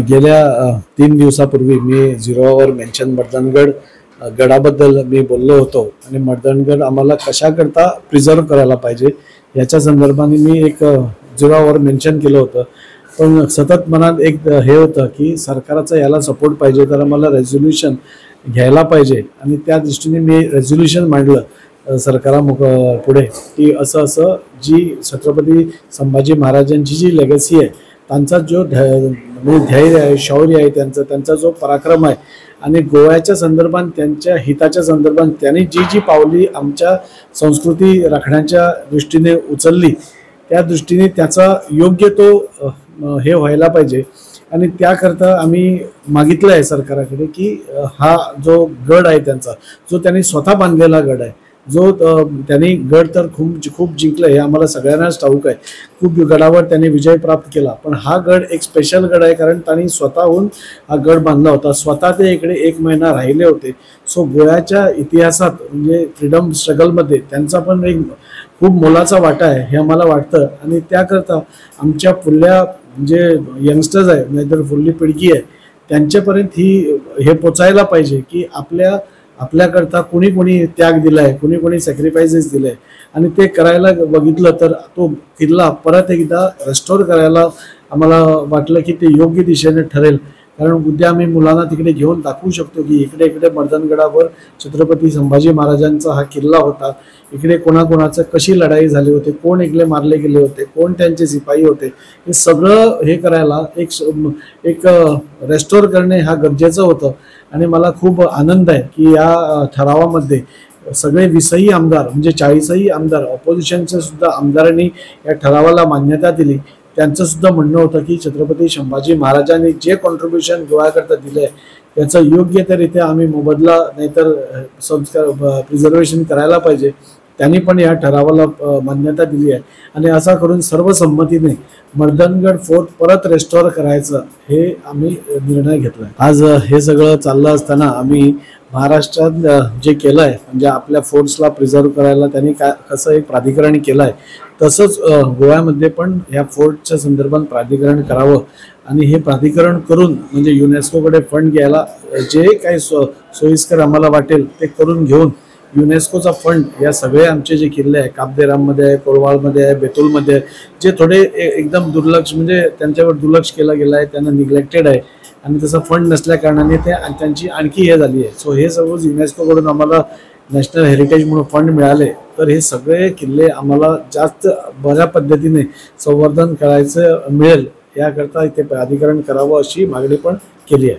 गेल्या 3 दिवसापूर्वी मी झिरोवर मेन्शन मर्दानगड गडाबद्दल मी बोललो होतो आणि मर्दानगड आम्हाला कशाकरता प्रिझर्व करायला पाहिजे याच्या संदर्भाने मी एक झिरोवर मेन्शन केलं होतं. पण सतत मनात एक हे होतं की सरकारचा याला सपोर्ट पाहिजे, तर आम्हाला रेझोल्युशन घ्यायला पाहिजे आणि त्या दृष्टीने मी रेझोल्युशन मांडलं पुढे की असं असं जी छत्रपती संभाजी महाराजांची जी लेगसी आहे, त्यांचा जो धैर्य आहे, शौर्य आहे, त्यांचा जो पराक्रम आहे आणि गोव्याच्या संदर्भात त्यांच्या हिताच्या संदर्भात त्यांनी जी जी पावली आमच्या संस्कृती राखण्याच्या दृष्टीने उचलली, त्या दृष्टीने त्याचा योग्य तो हे व्हायला पाहिजे. आणि त्याकरता आम्ही मागितलं आहे सरकारकडे की हा जो गड आहे त्यांचा, जो त्यांनी स्वतः बांधलेला गड आहे, जो त्यांनी गड तर खूप जिंकलं हे आम्हाला सगळ्यांनाच ठाऊक आहे. खूप गडावर त्यांनी विजय प्राप्त केला, पण हा गड एक स्पेशल गड आहे कारण त्यांनी स्वतःहून हा गड बांधला होता. स्वतः ते इकडे 1 महिना राहिले होते. सो गोव्याच्या इतिहासात म्हणजे फ्रीडम स्ट्रगलमध्ये त्यांचा पण एक खूप मोलाचा वाटा आहे हे आम्हाला वाटतं. आणि त्याकरता आमच्या पुढल्या जे यंगस्टर्स आहे, नाहीतर पुढली पिढी आहे, त्यांच्यापर्यंत हे पोचायला पाहिजे की आपल्याकरता कोणी त्याग दिलाय, कोणी सॅक्रिफायसेस दिले आणि ते करायला बघितलं तर तो किल्ला परत एकदा रेस्टोर करायला आम्हाला वाटलं की ते योग्य दिशेने ठरेल. कारण उद्या आम्ही मुलांना तिकडे घेऊन दाखवू शकतो की इकडे मर्दानगडावर छत्रपती संभाजी महाराजांचा हा किल्ला होता, इकडे कोणाकोणाचं कशी लढाई झाली होती, कोण इकडे मारले गेले होते, कोण त्यांचे सिपाही होते, हे सगळं हे करायला एक रेस्टोर करणे हा गरजेचं होतं. आणि मला खूप आनंद आहे की या ठरावामध्ये सगळे 20ही आमदार म्हणजे 40ही आमदार ऑपोजिशनच्या सुद्धा आमदारांनी या ठरावाला मान्यता दिली. त्यांचं सुद्धा म्हणणं होतं की छत्रपती संभाजी महाराजांनी जे कॉन्ट्रीब्युशन गोव्याकरता दिले त्याचा योग्यरित्या आम्ही मोबदला नाहीतर संस्कार प्रिझर्वेशन करायला पाहिजे. त्यांनी पण या ठरावाला मान्यता दिली आहे आणि असा करून सर्वसंमतीने मर्दानगड फोर्ट परत रेस्टोर करायचं हे आम्ही निर्णय घेतला. आज हे सगळं चाललं असताना आम्ही महाराष्ट्रात जे केलं आहे म्हणजे आपल्या फोर्ट्सला प्रिझर्व करायला त्यांनी कसं एक प्राधिकरण केलं आहे, तसंच गोव्यामध्ये पण ह्या फोर्टच्या संदर्भात प्राधिकरण करावं आणि हे प्राधिकरण करून म्हणजे युनेस्कोकडे फंड घ्यायला जे काही सोयीस्कर आम्हाला वाटेल ते करून घेऊन युनेस्कोचा फंड या सगळे आमचे जे किल्ले आहे, कापदेराममध्ये आहे, कोळवाळमध्ये आहे, बेतूलमध्ये आहे, जे थोडे एकदम दुर्लक्ष म्हणजे त्यांच्यावर दुर्लक्ष केलं गेलं आहे, त्यांना निग्लेक्टेड आहे आणि तसा फंड नसल्या कारणाने ते त्यांची आणखी हे झाली आहे. सो हे सपोज युनेस्कोकडून आम्हाला नॅशनल हेरिटेज म्हणून फंड मिळाले तर हे सगळे किल्ले आम्हाला जास्त बऱ्या पद्धतीने संवर्धन करायचं मिळेल याकरता इथे प्राधिकरण करावं अशी मागणी पण केली आहे.